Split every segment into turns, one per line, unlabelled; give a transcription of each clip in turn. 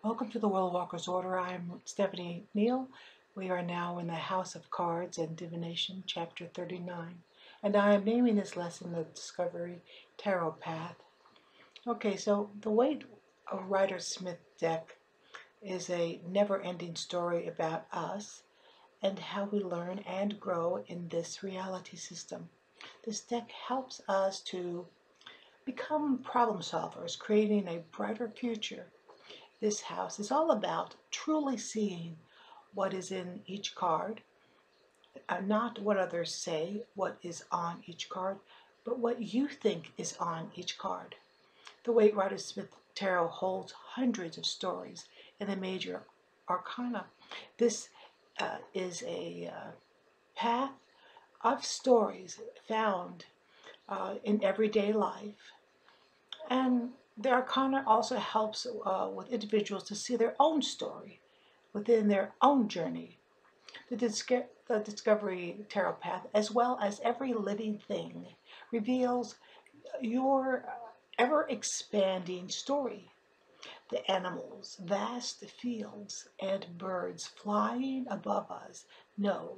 Welcome to the World Walker's Order. I'm Stephanie Neal. We are now in the House of Cards and Divination, Chapter 39. And I am naming this lesson the Discovery Tarot Path. Okay, so the Waite-Rider Smith deck is a never-ending story about us and how we learn and grow in this reality system. This deck helps us to become problem solvers, creating a brighter future. This house is all about truly seeing what is in each card, not what others say, what is on each card, but what you think is on each card. The Waite-Rider Smith Tarot holds hundreds of stories in the Major Arcana. This is a path of stories found in everyday life. And the Arcana also helps with individuals to see their own story within their own journey. The Discovery Tarot Path, as well as every living thing, reveals your ever-expanding story. The animals, vast fields, and birds flying above us know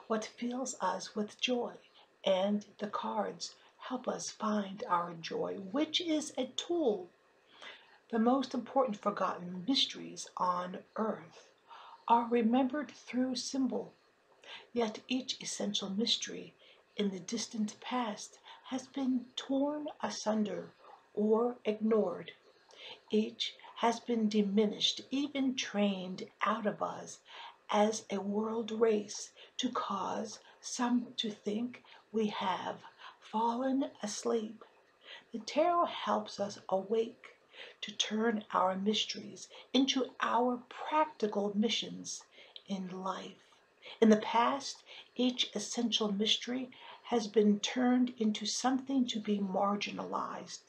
what fills us with joy, and the cards help us find our joy, which is a tool. The most important forgotten mysteries on earth are remembered through symbol, yet each essential mystery in the distant past has been torn asunder or ignored. Each has been diminished, even trained out of us as a world race to cause some to think we have fallen asleep. The tarot helps us awake to turn our mysteries into our practical missions in life. In the past, each essential mystery has been turned into something to be marginalized,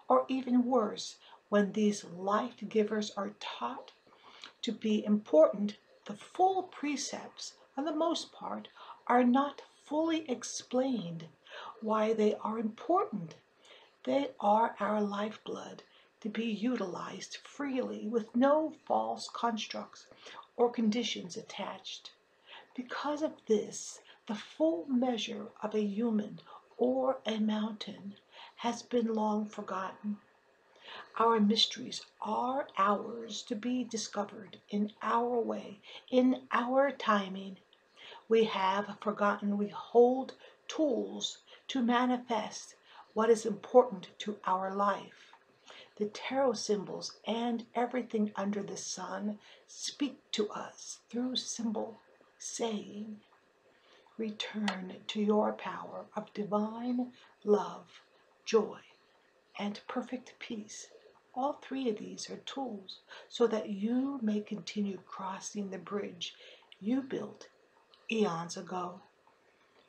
or even worse, when these life givers are taught to be important, the full precepts, for the most part, are not fully explained why they are important. They are our lifeblood to be utilized freely with no false constructs or conditions attached. Because of this, the full measure of a human or a mountain has been long forgotten. Our mysteries are ours to be discovered in our way, in our timing. We have forgotten we hold tools to manifest what is important to our life. The tarot symbols and everything under the sun speak to us through symbol, saying, return to your power of divine love, joy, and perfect peace. All three of these are tools so that you may continue crossing the bridge you built eons ago.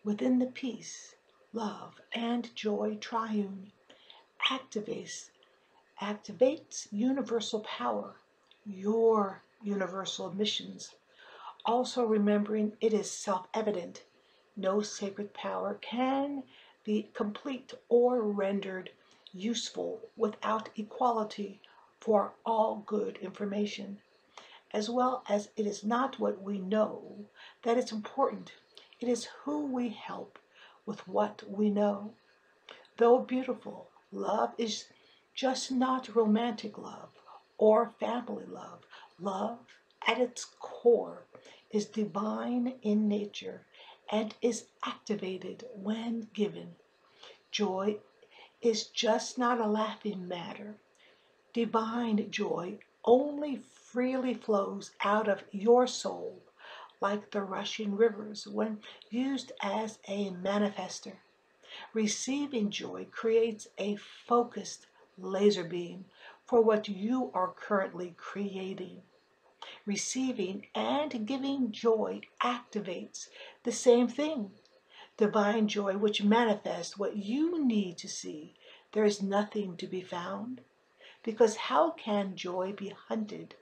Within the peace, love, and joy triune activates universal power, your universal missions. Also remembering it is self-evident, no sacred power can be complete or rendered useful without equality for all good information, as well as it is not what we know that is important. It is who we help with what we know. Though beautiful, love is just not romantic love or family love. Love, at its core, is divine in nature and is activated when given. Joy is just not a laughing matter. Divine joy only freely flows out of your soul like the rushing rivers when used as a manifester. Receiving joy creates a focused laser beam for what you are currently creating. Receiving and giving joy activates the same thing. Divine joy which manifests what you need to see. There is nothing to be found. Because how can joy be hunted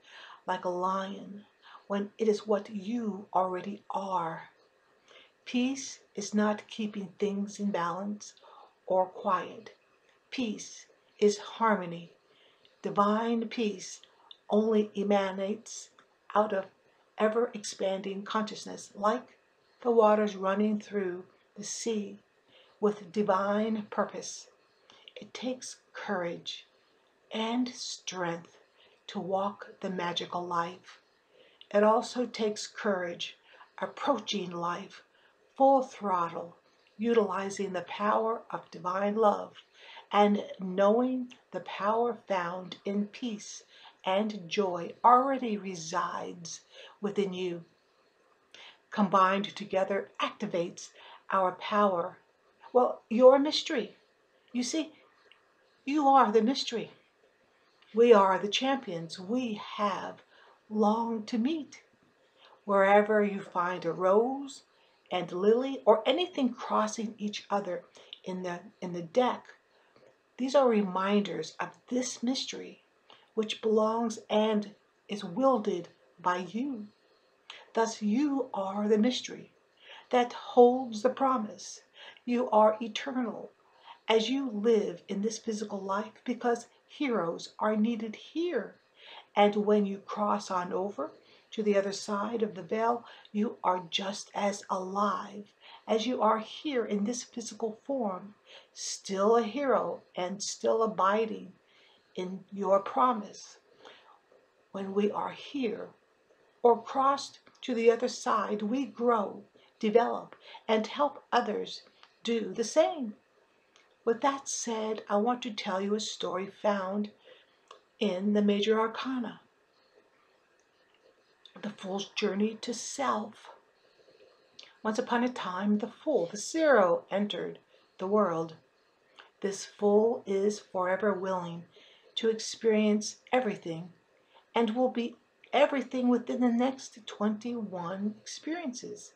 like a lion when it is what you already are? Peace is not keeping things in balance or quiet. Peace is harmony. Divine peace only emanates out of ever-expanding consciousness, like the waters running through the sea with divine purpose. It takes courage and strength to walk the magical life. It also takes courage approaching life full throttle, utilizing the power of divine love and knowing the power found in peace and joy already resides within you. Combined together activates our power. Well, your mystery. You see, you are the mystery. We are the champions we have longed to meet. Wherever you find a rose and lily or anything crossing each other in the deck, these are reminders of this mystery which belongs and is wielded by you. Thus you are the mystery that holds the promise. You are eternal as you live in this physical life because heroes are needed here. And when you cross on over to the other side of the veil, you are just as alive as you are here in this physical form, still a hero and still abiding in your promise. When we are here or crossed to the other side, we grow, develop, and help others do the same. With that said, I want to tell you a story found in the Major Arcana, the Fool's Journey to Self. Once upon a time, the Fool, the Zero, entered the world. This Fool is forever willing to experience everything and will be everything within the next 21 experiences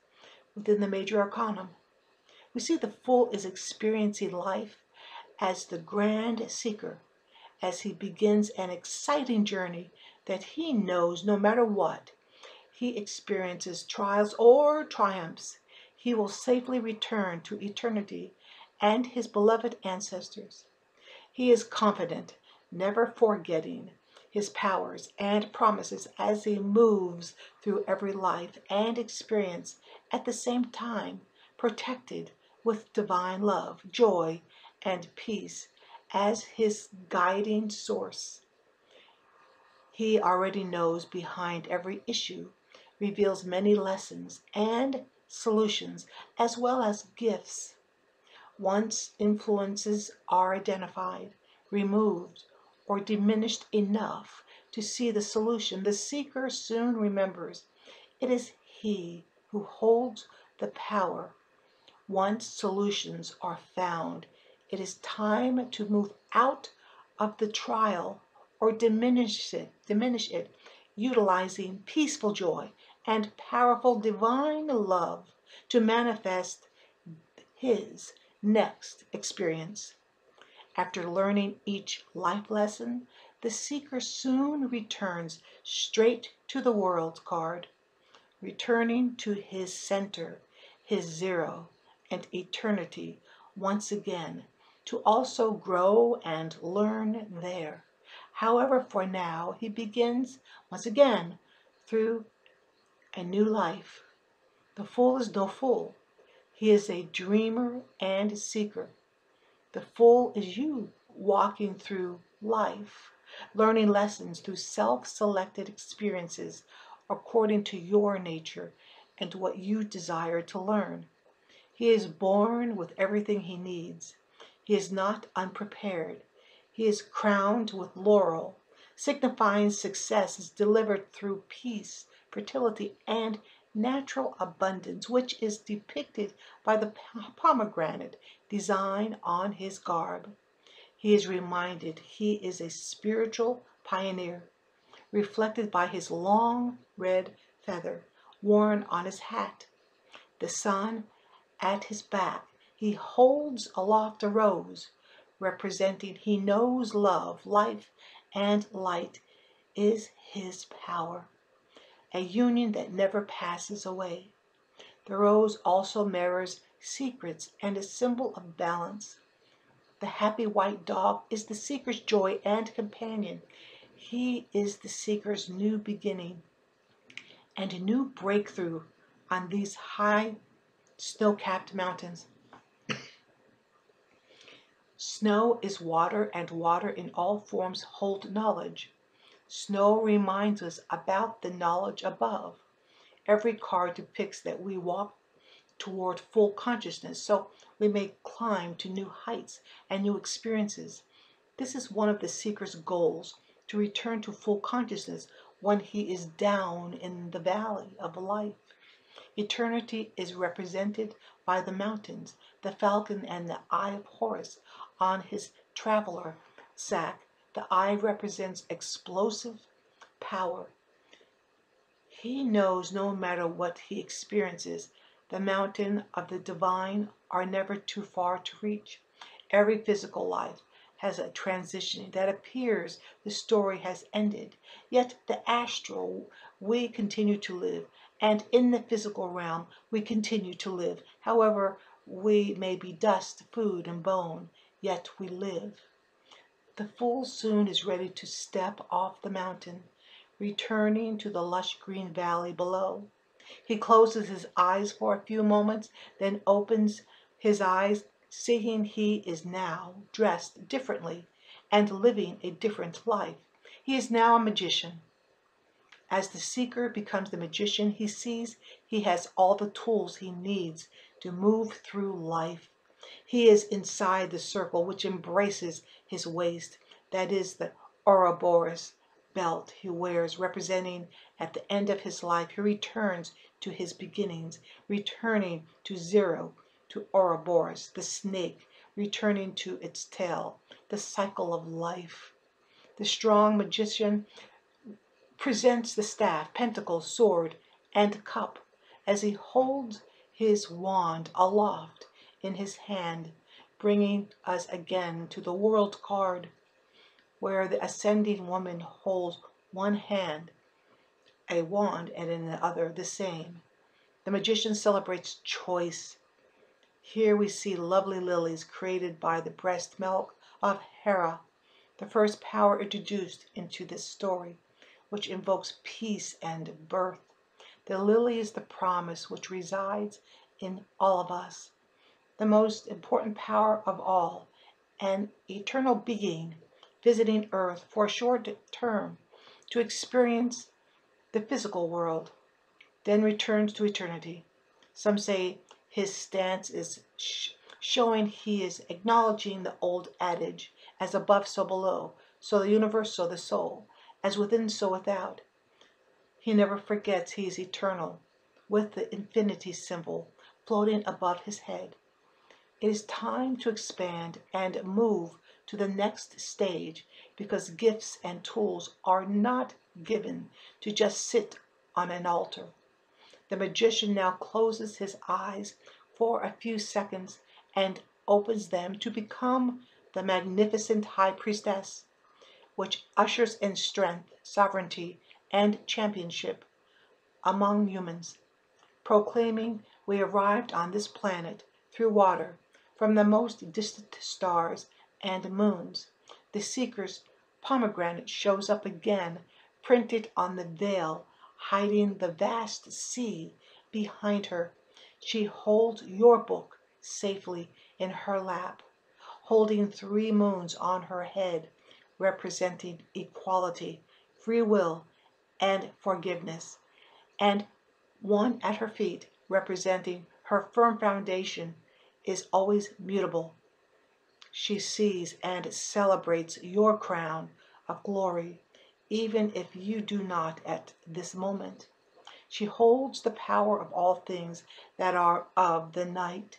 within the Major Arcana. We see the Fool is experiencing life as the grand seeker as he begins an exciting journey that he knows no matter what he experiences trials or triumphs, he will safely return to eternity and his beloved ancestors. He is confident, never forgetting his powers and promises as he moves through every life and experience at the same time, protected with divine love, joy, and peace as his guiding source. He already knows behind every issue, reveals many lessons and solutions, as well as gifts. Once influences are identified, removed, or diminished enough to see the solution, the seeker soon remembers it is he who holds the power. Once solutions are found, it is time to move out of the trial or diminish it, utilizing peaceful joy and powerful divine love to manifest his next experience. After learning each life lesson, the seeker soon returns straight to the world card, returning to his center, his zero, and eternity once again, to also grow and learn there. However, for now, he begins once again through a new life. The Fool is no fool. He is a dreamer and seeker. The Fool is you walking through life, learning lessons through self-selected experiences according to your nature and what you desire to learn. He is born with everything he needs. He is not unprepared. He is crowned with laurel, signifying success is delivered through peace, fertility, and natural abundance, which is depicted by the pomegranate design on his garb. He is reminded he is a spiritual pioneer, reflected by his long red feather worn on his hat. The sun at his back, he holds aloft a rose, representing he knows love, life, and light is his power, a union that never passes away. The rose also mirrors secrets and a symbol of balance. The happy white dog is the seeker's joy and companion. He is the seeker's new beginning and a new breakthrough on these high snow-capped mountains. Snow is water, and water in all forms hold knowledge. Snow reminds us about the knowledge above. Every card depicts that we walk toward full consciousness, so we may climb to new heights and new experiences. This is one of the seeker's goals, to return to full consciousness when he is down in the valley of life. Eternity is represented by the mountains, the falcon, and the eye of Horus on his traveler sack. The eye represents explosive power. He knows no matter what he experiences, the mountain of the divine are never too far to reach. Every physical life has a transition that appears the story has ended. Yet the astral, we continue to live, and in the physical realm, we continue to live. However, we may be dust, food, and bone, yet we live. The fool soon is ready to step off the mountain, returning to the lush green valley below. He closes his eyes for a few moments, then opens his eyes, seeing he is now dressed differently and living a different life. He is now a magician. As the seeker becomes the magician, he sees he has all the tools he needs to move through life. He is inside the circle which embraces his waist. That is the Ouroboros belt he wears, representing at the end of his life he returns to his beginnings, returning to zero, to Ouroboros, the snake, returning to its tail, the cycle of life. The strong magician presents the staff, pentacle, sword, and cup as he holds his wand aloft in his hand, bringing us again to the world card, where the ascending woman holds one hand a wand and in the other the same. The magician celebrates choice. Here we see lovely lilies created by the breast milk of Hera, the first power introduced into this story, which invokes peace and birth. The lily is the promise which resides in all of us, the most important power of all, an eternal being visiting Earth for a short term to experience the physical world, then returns to eternity. Some say his stance is showing he is acknowledging the old adage, as above so below, so the universe, so the soul, as within so without. He never forgets he is eternal, with the infinity symbol floating above his head. It is time to expand and move to the next stage, because gifts and tools are not given to just sit on an altar. The magician now closes his eyes for a few seconds and opens them to become the magnificent high priestess, which ushers in strength, sovereignty, and championship among humans, proclaiming we arrived on this planet through water from the most distant stars and moons. The seeker's pomegranate shows up again, printed on the veil, hiding the vast sea behind her. She holds your book safely in her lap, holding 3 moons on her head, representing equality, free will, and forgiveness, and one at her feet, representing her firm foundation, is always mutable. She sees and celebrates your crown of glory, even if you do not at this moment. She holds the power of all things that are of the night.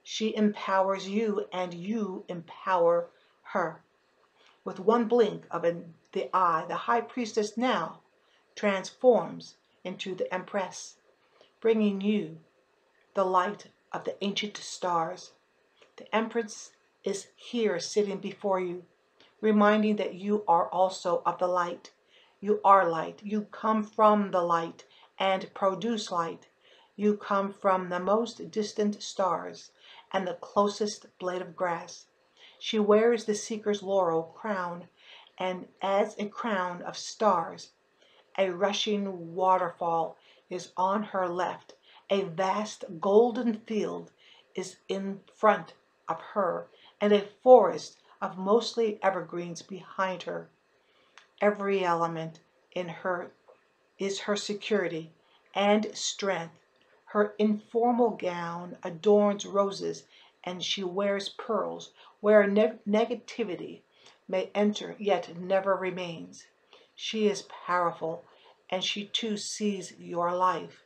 She empowers you, and you empower her. With one blink of the eye, the high priestess now transforms into the empress, bringing you the light of the ancient stars. The empress is here sitting before you, reminding that you are also of the light. You are light. You come from the light and produce light. You come from the most distant stars and the closest blade of grass. She wears the seeker's laurel crown and as a crown of stars. A rushing waterfall is on her left. A vast golden field is in front of her, and a forest of mostly evergreens behind her. Every element in her is her security and strength. Her informal gown adorns roses, and she wears pearls where negativity may enter yet never remains. She is powerful, and she too sees your life.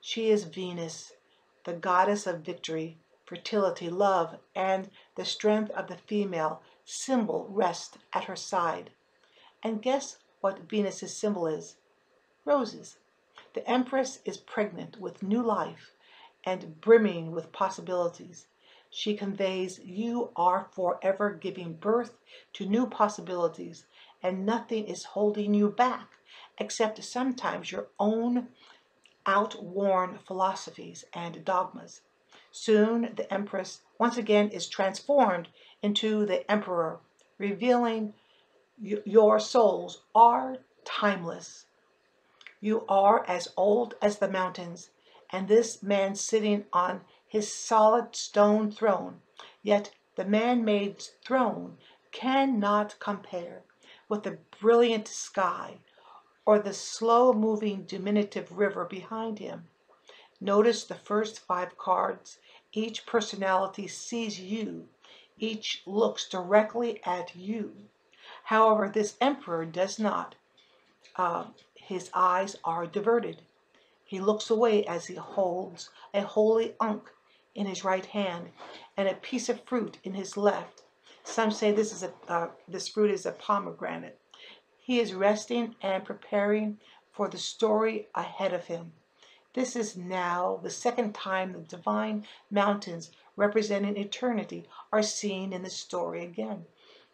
She is Venus, the goddess of victory, fertility, love, and the strength of the female symbol rests at her side. And guess what Venus's symbol is? Roses. The Empress is pregnant with new life and brimming with possibilities. She conveys you are forever giving birth to new possibilities, and nothing is holding you back except sometimes your own outworn philosophies and dogmas. Soon the Empress once again is transformed into the Emperor, revealing your souls are timeless. You are as old as the mountains, and this man sitting on his solid stone throne. Yet the man-made throne cannot compare with the brilliant sky or the slow-moving diminutive river behind him. Notice the first 5 cards. Each personality sees you. Each looks directly at you. However, this emperor does not. His eyes are diverted. He looks away as he holds a holy ankh in his right hand and a piece of fruit in his left. Some say this fruit is a pomegranate. He is resting and preparing for the story ahead of him. This is now the second time the divine mountains representing eternity are seen in the story again.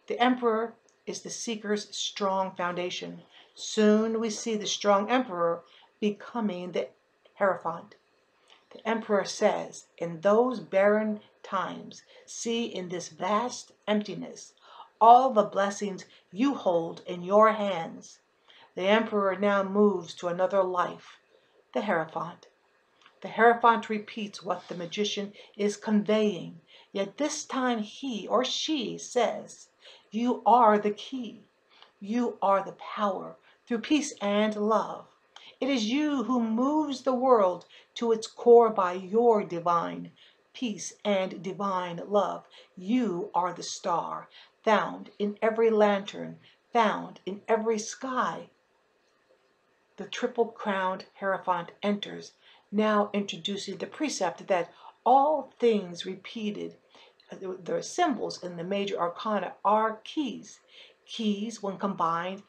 The emperor is the seeker's strong foundation. Soon we see the strong emperor becoming the Hierophant. The emperor says, in those barren times, see in this vast emptiness all the blessings you hold in your hands. The emperor now moves to another life, the Hierophant. The Hierophant repeats what the magician is conveying, yet this time he or she says, you are the key. You are the power through peace and love. It is you who moves the world to its core by your divine peace and divine love. You are the star, found in every lantern, found in every sky. The triple-crowned Hierophant enters, now introducing the precept that all things repeated, the symbols in the Major Arcana, are keys. Keys, when combined,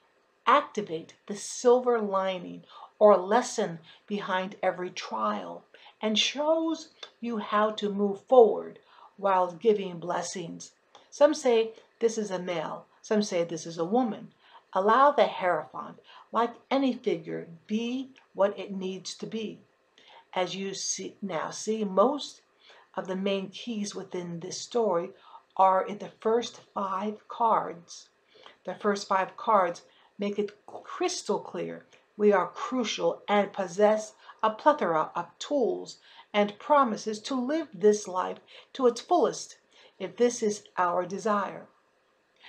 activate the silver lining or lesson behind every trial and shows you how to move forward while giving blessings. Some say this is a male, some say this is a woman. Allow the Hierophant, like any figure, be what it needs to be. As you see, most of the main keys within this story are in the first 5 cards. The first 5 cards make it crystal clear we are crucial and possess a plethora of tools and promises to live this life to its fullest, if this is our desire.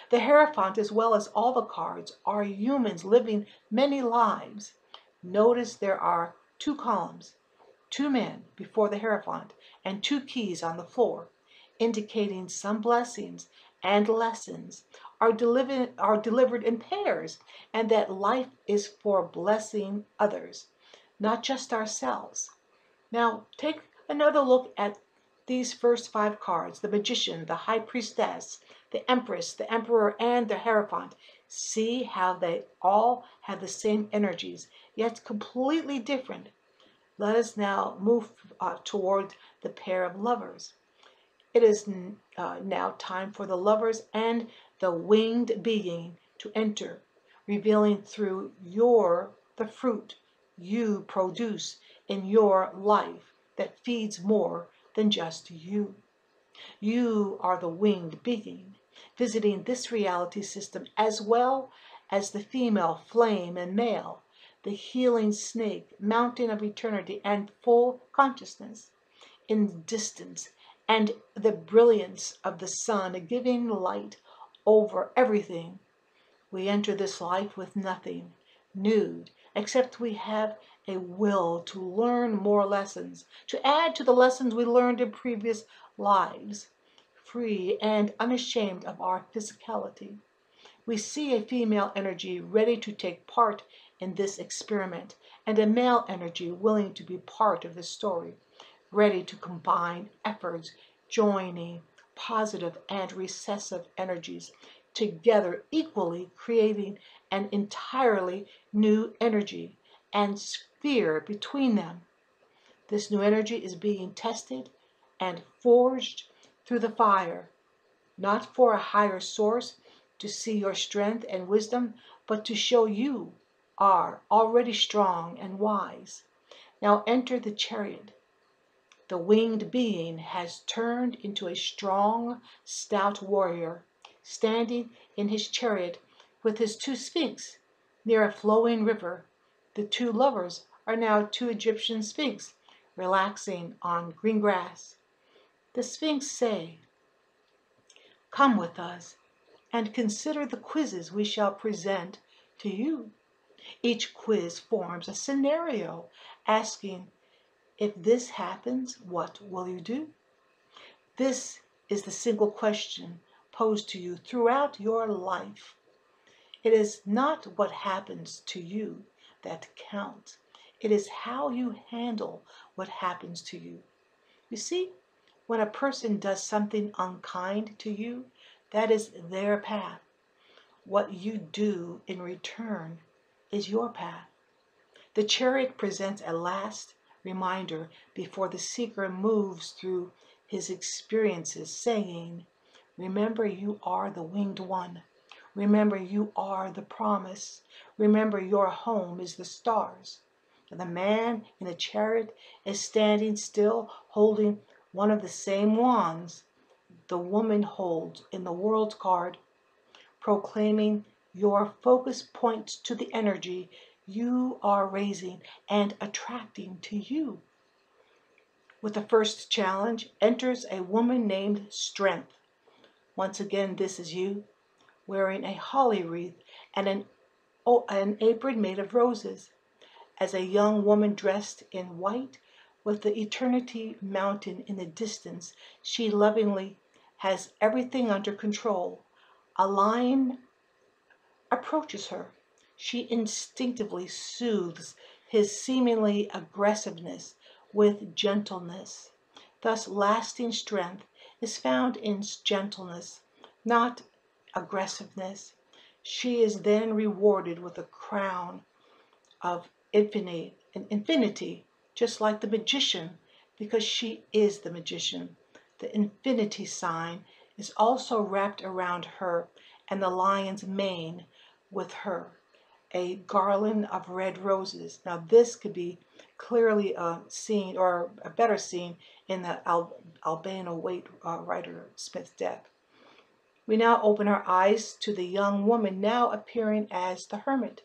The Hierophant, as well as all the cards, are humans living many lives. Notice there are 2 columns, 2 men before the Hierophant, and 2 keys on the floor, indicating some blessings and lessons are delivered in pairs, and that life is for blessing others, not just ourselves. Now, take another look at these first 5 cards, the Magician, the High Priestess, the Empress, the Emperor, and the Hierophant. See how they all have the same energies, yet completely different. Let us now move toward the pair of lovers. It is now time for the lovers and the winged being to enter, revealing through the fruit you produce in your life that feeds more than just you. You are the winged being. visiting this reality system as well as the female flame and male, the healing snake, mountain of eternity and full consciousness in distance, and the brilliance of the sun giving light over everything. We enter this life with nothing, nude, except we have a will to learn more lessons, to add to the lessons we learned in previous lives, free and unashamed of our physicality. We see a female energy ready to take part in this experiment, and a male energy willing to be part of the story, ready to combine efforts, joining positive and recessive energies together equally, creating an entirely new energy and sphere between them. This new energy is being tested and forged through the fire, not for a higher source to see your strength and wisdom, but to show you are already strong and wise. Now enter the chariot. The winged being has turned into a strong, stout warrior, standing in his chariot with his two sphinx near a flowing river. The two lovers are now two Egyptian sphinx, relaxing on green grass. The sphinx say, "Come with us and consider the quizzes we shall present to you." Each quiz forms a scenario asking, if this happens, what will you do? This is the single question posed to you throughout your life. It is not what happens to you that counts. It is how you handle what happens to you. You see, when a person does something unkind to you, that is their path. What you do in return is your path. The chariot presents a last reminder before the seeker moves through his experiences, saying, "Remember you are the winged one. Remember you are the promise. Remember your home is the stars." And the man in the chariot is standing still, holding one of the same wands the woman holds in the world card, proclaiming your focus points to the energy you are raising and attracting to you. With the first challenge enters a woman named Strength. Once again, this is you, wearing a holly wreath and an apron made of roses. As a young woman dressed in white, with the eternity mountain in the distance, she lovingly has everything under control. A lion approaches her. She instinctively soothes his seemingly aggressiveness with gentleness. Thus, lasting strength is found in gentleness, not aggressiveness. She is then rewarded with a crown of infinity, just like the magician, because she is the magician. The infinity sign is also wrapped around her, and the lion's mane with her, a garland of red roses. Now this could be clearly seen, or a better seen, in the Albano Waite-Rider Smith deck. We now open our eyes to the young woman now appearing as the hermit,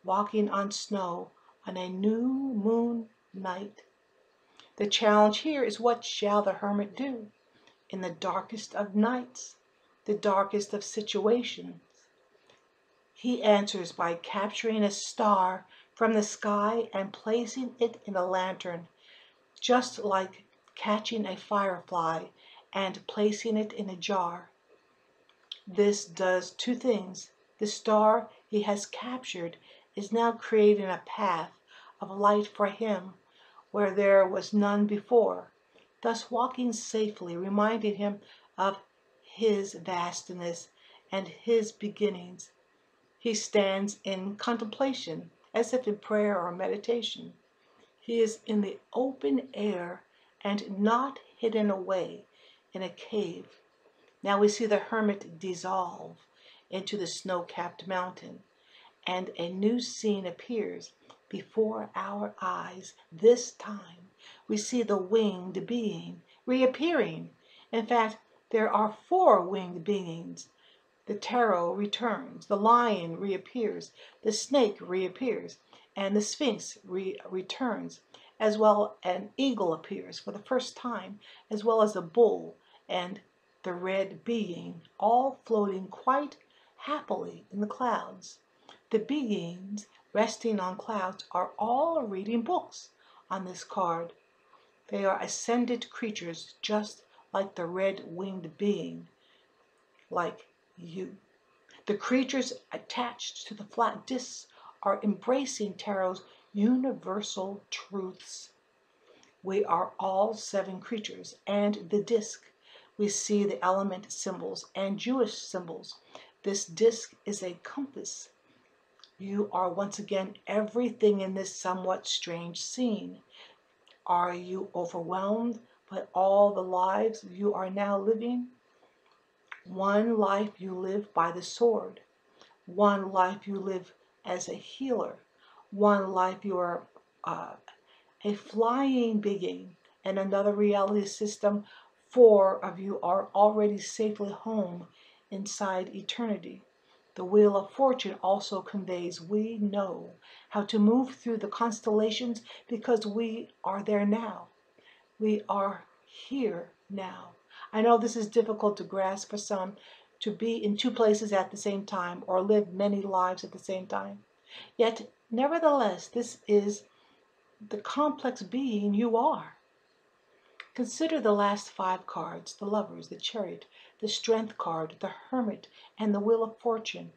walking on snow on a new moon night. The challenge here is, what shall the hermit do in the darkest of nights, the darkest of situations? He answers by capturing a star from the sky and placing it in a lantern, just like catching a firefly and placing it in a jar. This does two things. The star he has captured is now creating a path of light for him where there was none before, thus walking safely, reminding him of his vastness and his beginnings. He stands in contemplation, as if in prayer or meditation. He is in the open air and not hidden away in a cave. Now we see the hermit dissolve into the snow-capped mountain, and a new scene appears before our eyes. This time we see the winged being reappearing. In fact, there are four winged beings, The tarot returns, the lion reappears, the snake reappears, and the sphinx returns, as well an eagle appears for the first time, as well as a bull and the red being, all floating quite happily in the clouds. The beings resting on clouds are all reading books on this card. They are ascended creatures just like the red-winged being, like you. The creatures attached to the flat discs are embracing tarot's universal truths. We are all 7 creatures, and the disc. We see the element symbols and Jewish symbols. This disc is a compass. You are once again everything in this somewhat strange scene. Are you overwhelmed by all the lives you are now living? One life you live by the sword. One life you live as a healer. One life you are a flying being. And another reality system, 4 of you are already safely home inside eternity. The Wheel of Fortune also conveys we know how to move through the constellations because we are there now. We are here now. I know this is difficult to grasp for some, to be in 2 places at the same time or live many lives at the same time. Yet, nevertheless, this is the complex being you are. Consider the last 5 cards, the Lovers, the Chariot, the Strength card, the Hermit, and the Wheel of Fortune.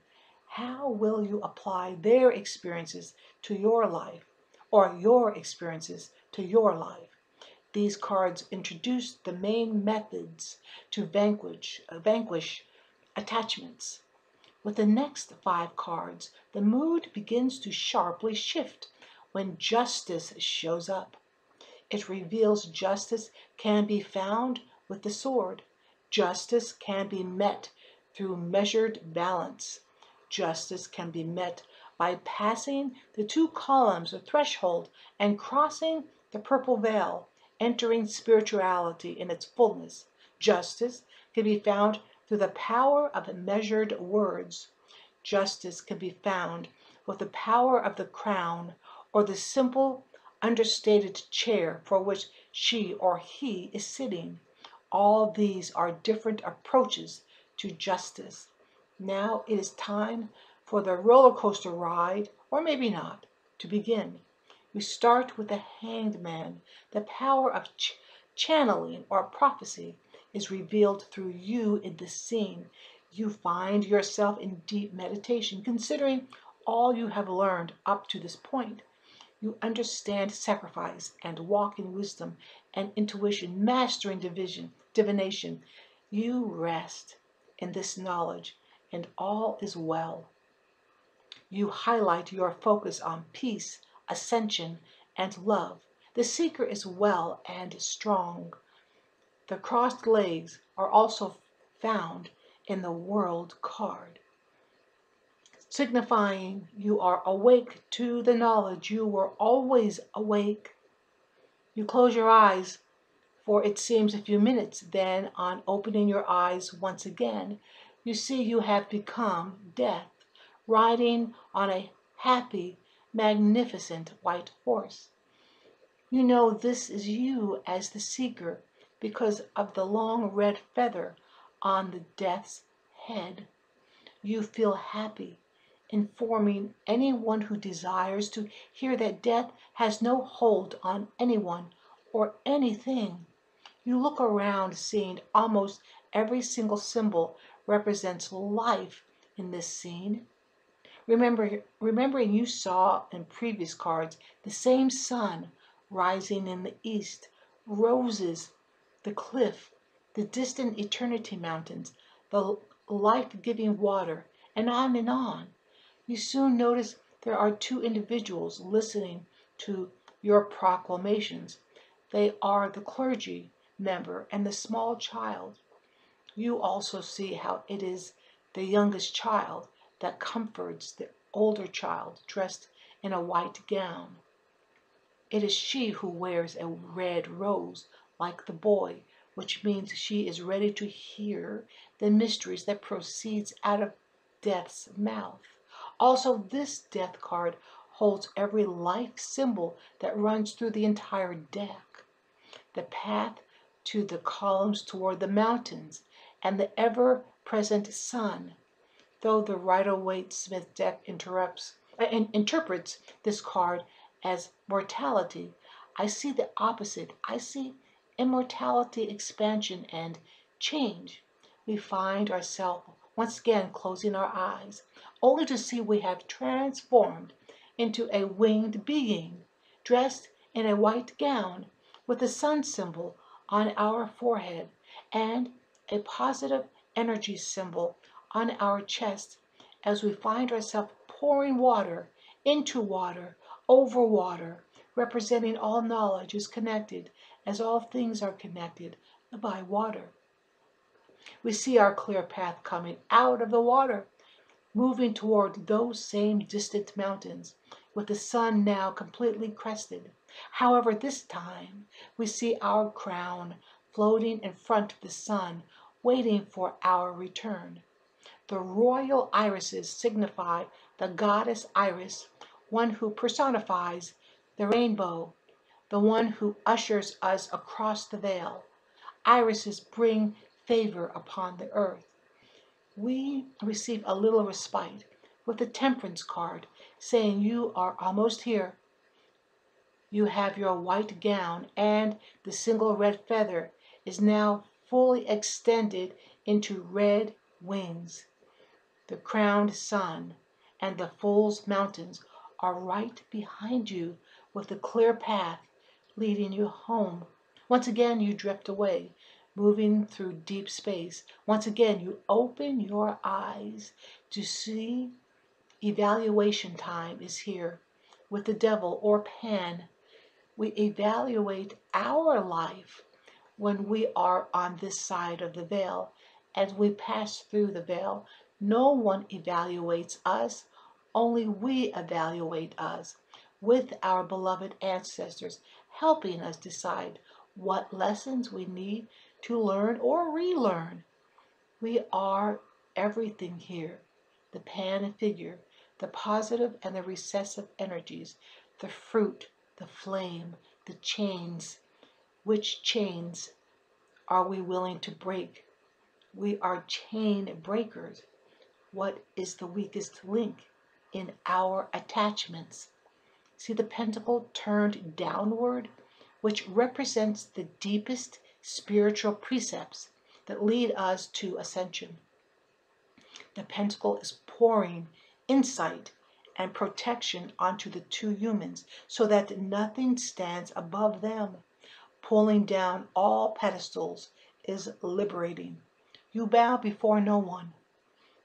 How will you apply their experiences to your life, or your experiences to your life? These cards introduce the main methods to vanquish attachments. With the next 5 cards, the mood begins to sharply shift when justice shows up. It reveals justice can be found with the sword. Justice can be met through measured balance. Justice can be met by passing the 2 columns or threshold and crossing the purple veil, entering spirituality in its fullness. Justice can be found through the power of measured words. Justice can be found with the power of the crown or the simple understated chair for which she or he is sitting. All these are different approaches to justice. Now it is time for the roller coaster ride, or maybe not, to begin. We start with the Hanged Man. The power of channeling or prophecy is revealed through you in this scene. You find yourself in deep meditation, considering all you have learned up to this point. You understand sacrifice and walk in wisdom and intuition, mastering divination. You rest in this knowledge, and all is well. You highlight your focus on peace, ascension, and love. The seeker is well and strong. The crossed legs are also found in the World card, signifying you are awake to the knowledge you were always awake. You close your eyes for it seems a few minutes, then on opening your eyes once again, you see you have become Death, riding on a happy, magnificent white horse. You know this is you as the seeker because of the long red feather on the Death's head. You feel happy, informing anyone who desires to hear that death has no hold on anyone or anything. You look around, seeing almost every single symbol represents life in this scene. Remembering you saw in previous cards the same sun rising in the east, roses, the cliff, the distant eternity mountains, the life-giving water, and on and on. You soon notice there are 2 individuals listening to your proclamations. They are the clergy member and the small child. You also see how it is the youngest child that comforts the older child dressed in a white gown. It is she who wears a red rose like the boy, which means she is ready to hear the mysteries that proceeds out of death's mouth. Also, this death card holds every life symbol that runs through the entire deck. The path to the columns toward the mountains and the ever-present sun. Though the Rider-Waite Smith deck interprets this card as mortality, I see the opposite. I see immortality, expansion, and change. We find ourselves once again closing our eyes, only to see we have transformed into a winged being, dressed in a white gown, with the sun symbol on our forehead and a positive energy symbol on our chest, as we find ourselves pouring water into water, over water, representing all knowledge is connected, as all things are connected by water. We see our clear path coming out of the water, moving toward those same distant mountains, with the sun now completely crested. However, this time we see our crown floating in front of the sun, waiting for our return. The royal irises signify the goddess Iris, one who personifies the rainbow, the one who ushers us across the veil. Irises bring favor upon the earth. We receive a little respite with the temperance card saying you are almost here. You have your white gown, and the single red feather is now fully extended into red wings. The crowned sun and the Fool's Mountains are right behind you, with a clear path leading you home. Once again you drift away, moving through deep space. Once again you open your eyes to see evaluation time is here. With the devil or Pan, we evaluate our life when we are on this side of the veil. As we pass through the veil, no one evaluates us, only we evaluate us, with our beloved ancestors helping us decide what lessons we need to learn or relearn. We are everything here, the pan figure, the positive and the recessive energies, the fruit, the flame, the chains. Which chains are we willing to break? We are chain breakers. What is the weakest link in our attachments? See the pentacle turned downward, which represents the deepest spiritual precepts that lead us to ascension. The pentacle is pouring insight and protection onto the two humans so that nothing stands above them. Pulling down all pedestals is liberating. You bow before no one.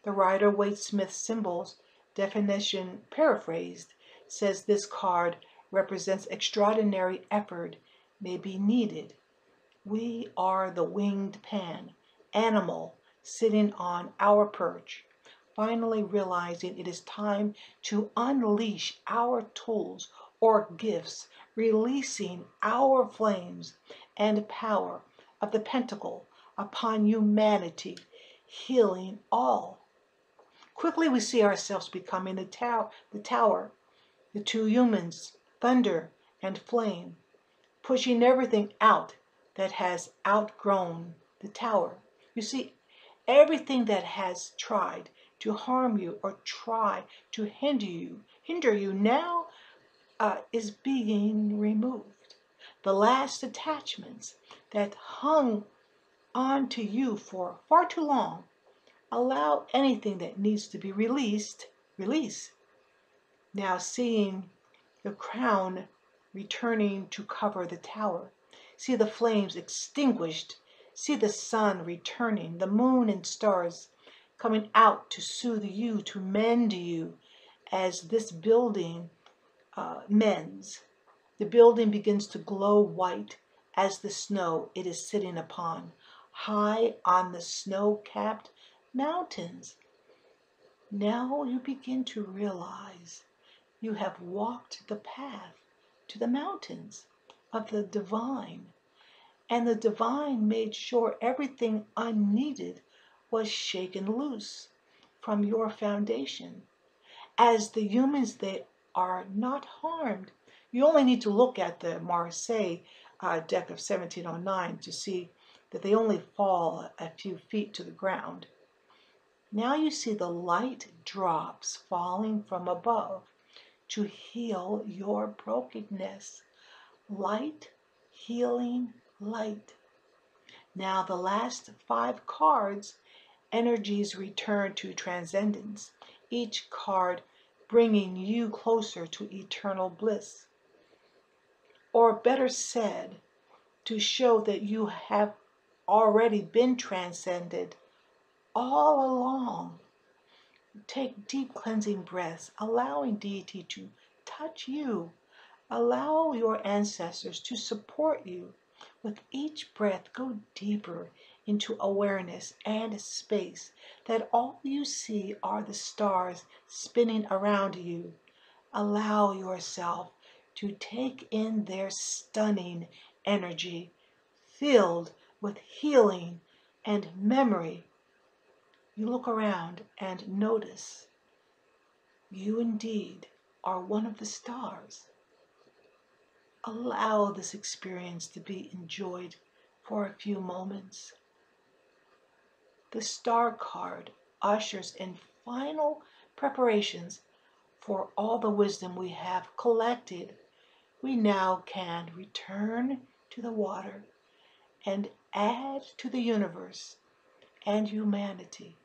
The Rider-Waite Smith symbols definition paraphrased says this card represents extraordinary effort may be needed. We are the winged pan, animal sitting on our perch, finally realizing it is time to unleash our tools or gifts, releasing our flames and power of the pentacle upon humanity, healing all. Quickly we see ourselves becoming the tower, the two humans, thunder and flame, pushing everything out that has outgrown the tower. You see, everything that has tried to harm you or try to hinder you now is being removed. The last attachments that hung on to you for far too long, allow anything that needs to be released, release. Now seeing the crown returning to cover the tower, see the flames extinguished, see the sun returning, the moon and stars coming out to soothe you, to mend you as this building mends. The building begins to glow white as the snow it is sitting upon, high on the snow-capped mountains. Now you begin to realize you have walked the path to the mountains of the divine. And the divine made sure everything unneeded was shaken loose from your foundation. As the humans, they are not harmed. You only need to look at the Marseille deck of 1709 to see that they only fall a few feet to the ground. Now you see the light drops falling from above to heal your brokenness. Light, healing, light. Now the last 5 cards, energies return to transcendence, each card bringing you closer to eternal bliss. Or better said, to show that you have already been transcended all along. Take deep cleansing breaths, allowing deity to touch you. Allow your ancestors to support you. With each breath, go deeper into awareness and space, that all you see are the stars spinning around you. Allow yourself to take in their stunning energy, filled with healing and memory. You look around and notice you indeed are one of the stars. Allow this experience to be enjoyed for a few moments. The star card ushers in final preparations for all the wisdom we have collected. We now can return to the water and add to the universe and humanity,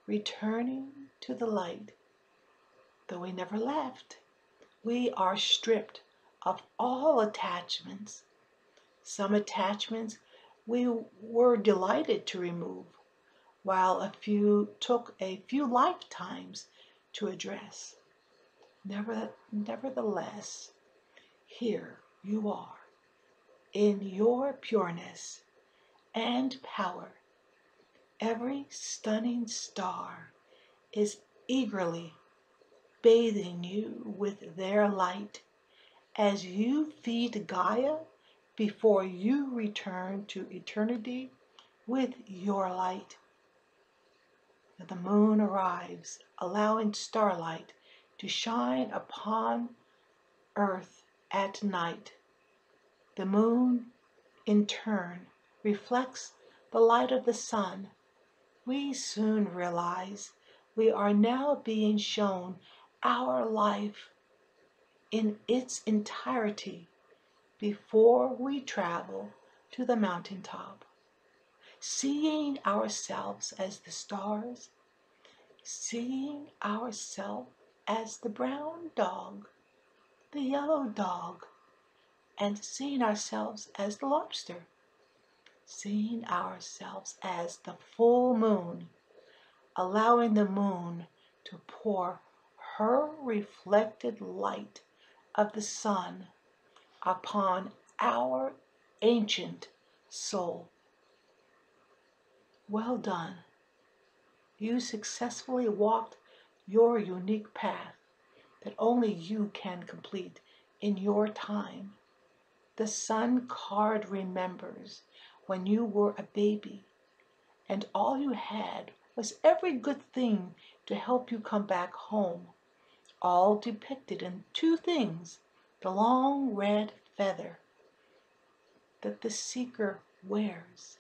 returning to the light. Though we never left, we are stripped of all attachments. Some attachments we were delighted to remove, while a few took a few lifetimes to address. Nevertheless, here you are, in your pureness and power. Every stunning star is eagerly bathing you with their light as you feed Gaia before you return to eternity with your light. The moon arrives, allowing starlight to shine upon earth at night. The moon, in turn, reflects the light of the sun. We soon realize we are now being shown our life in its entirety before we travel to the mountaintop. Seeing ourselves as the stars, seeing ourselves as the brown dog, the yellow dog, and seeing ourselves as the lobster, seeing ourselves as the full moon, allowing the moon to pour her reflected light of the sun upon our ancient soul. Well done. You successfully walked your unique path that only you can complete in your time. The sun card remembers when you were a baby and all you had was every good thing to help you come back home, all depicted in 2 things: the long red feather that the seeker wears,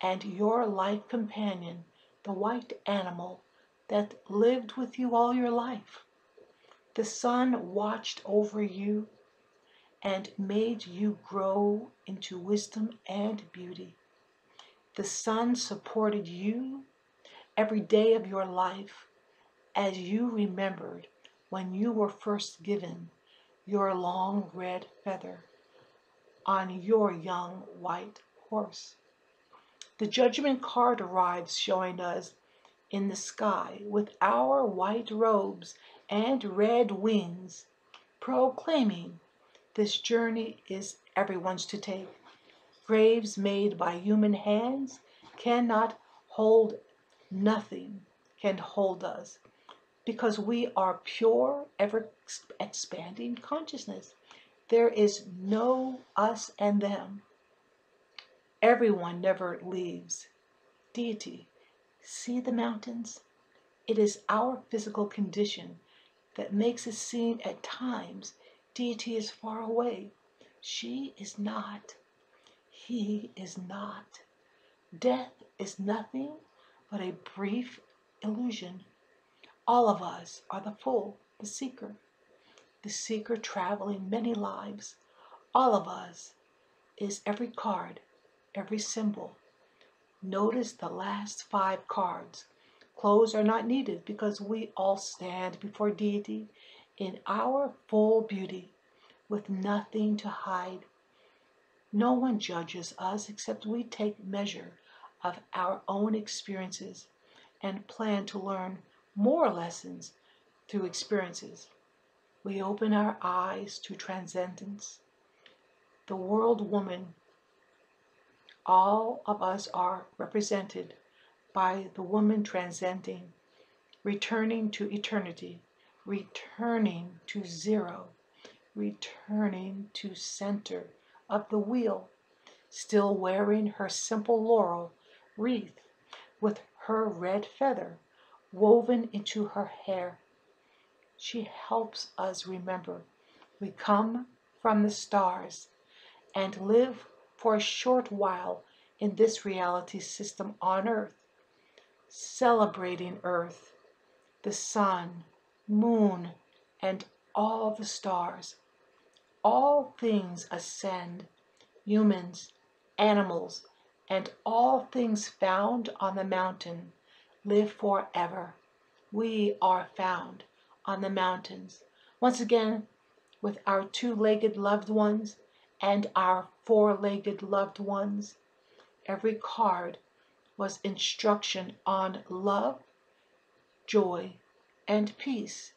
and your life companion, the white animal that lived with you all your life. The sun watched over you and made you grow into wisdom and beauty. The sun supported you every day of your life as you remembered when you were first given your long red feather on your young white horse. The judgment card arrives showing us in the sky with our white robes and red wings, proclaiming this journey is everyone's to take. Graves made by human hands cannot hold, nothing can hold us, because we are pure, ever expanding consciousness. There is no us and them. Everyone never leaves. Deity, see the mountains? It is our physical condition that makes it seem at times Deity is far away. She is not. He is not. Death is nothing but a brief illusion. All of us are the fool, the seeker traveling many lives. All of us is every card, every symbol. Notice the last 5 cards. Clothes are not needed because we all stand before Deity in our full beauty with nothing to hide. No one judges us except we take measure of our own experiences and plan to learn more lessons through experiences. We open our eyes to transcendence. The world woman, all of us are represented by the woman transcending, returning to eternity, returning to zero, returning to center of the wheel, still wearing her simple laurel wreath with her red feather woven into her hair. She helps us remember we come from the stars and live for a short while in this reality system on earth, celebrating earth, the sun, moon, and all the stars. All things ascend, humans, animals, and all things found on the mountain live forever. We are found on the mountains, once again with our 2-legged loved ones and our 4-legged loved ones. Every card was instruction on love, joy, and peace.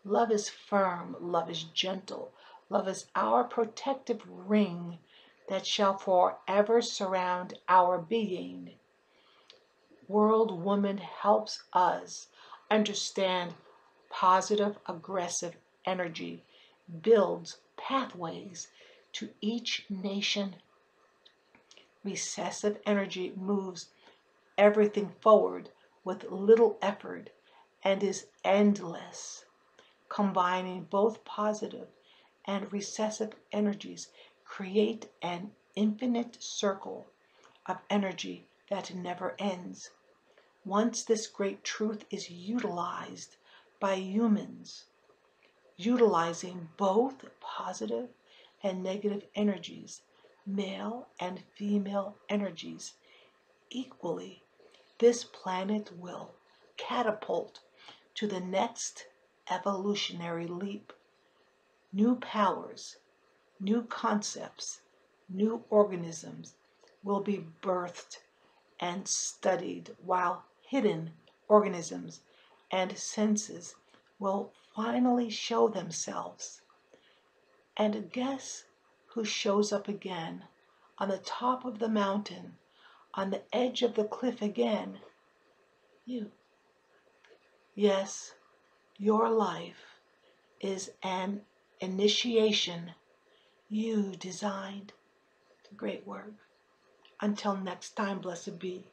Love is firm, love is gentle, love is our protective ring that shall forever surround our being. World Woman helps us understand positive aggressive energy, builds pathways to each nation. Recessive energy moves everything forward with little effort and is endless. Combining both positive and recessive energies create an infinite circle of energy that never ends. Once this great truth is utilized by humans, utilizing both positive and negative energies, male and female energies, equally, this planet will catapult to the next evolutionary leap. New powers, new concepts, new organisms will be birthed and studied, while hidden organisms and senses will finally show themselves. And guess who shows up again on the top of the mountain, on the edge of the cliff again? You. Yes, your life is an initiation you designed. Great work. Until next time, blessed be.